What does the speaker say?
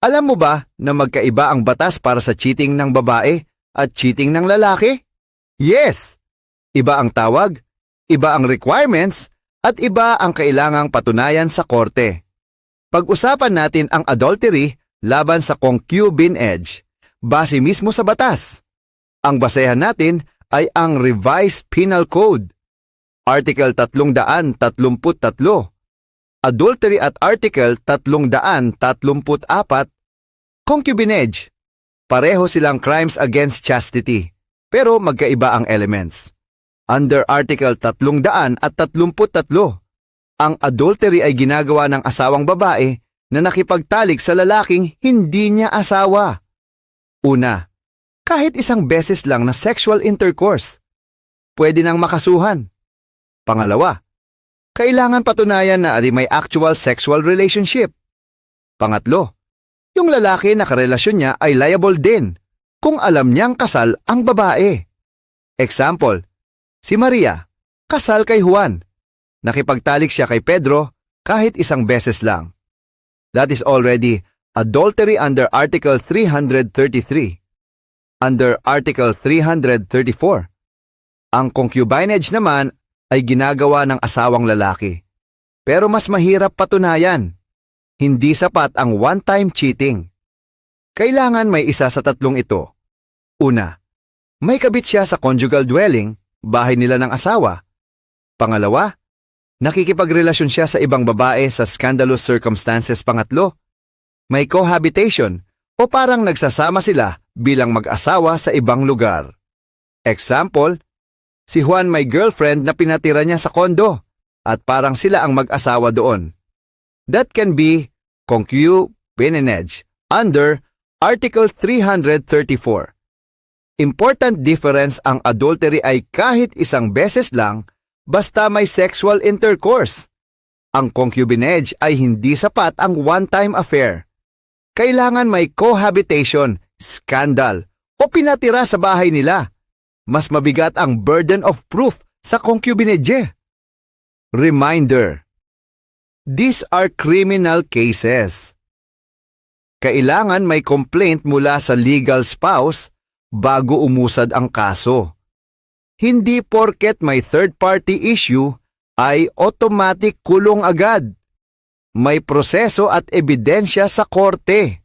Alam mo ba na magkaiba ang batas para sa cheating ng babae at cheating ng lalaki? Yes! Iba ang tawag, iba ang requirements, at iba ang kailangang patunayan sa korte. Pag-usapan natin ang adultery laban sa concubinage, base mismo sa batas. Ang basehan natin ay ang Revised Penal Code, Article 333, Adultery at Article 334, Concubinage. Pareho silang crimes against chastity, pero magkaiba ang elements. Under Article 333, ang adultery ay ginagawa ng asawang babae na nakipagtalik sa lalaking hindi niya asawa. Una, kahit isang beses lang na sexual intercourse, pwede nang makasuhan. Pangalawa, kailangan patunayan na may actual sexual relationship. Pangatlo, yung lalaki na karelasyon niya ay liable din kung alam niyang kasal ang babae. Example, si Maria, kasal kay Juan. Nakipagtalik siya kay Pedro kahit isang beses lang. That is already adultery under Article 333. Under Article 334, ang concubinage naman ay ginagawa ng asawang lalaki. Pero mas mahirap patunayan. Hindi sapat ang one-time cheating. Kailangan may isa sa tatlong ito. Una, may kabit siya sa conjugal dwelling, bahay nila ng asawa. Pangalawa, nakikipagrelasyon siya sa ibang babae sa scandalous circumstances. Pangatlo, may cohabitation o parang nagsasama sila bilang mag-asawa sa ibang lugar. Example, si Juan may girlfriend na pinatira niya sa kondo at parang sila ang mag-asawa doon. That can be concubinage under Article 334. Important difference, ang adultery ay kahit isang beses lang basta may sexual intercourse. Ang concubinage ay hindi sapat ang one-time affair. Kailangan may cohabitation, scandal, o pinatira sa bahay nila. Mas mabigat ang burden of proof sa concubinage. Reminder: these are criminal cases. Kailangan may complaint mula sa legal spouse bago umusad ang kaso. Hindi porket may third-party issue ay automatic kulong agad. May proseso at ebidensya sa korte.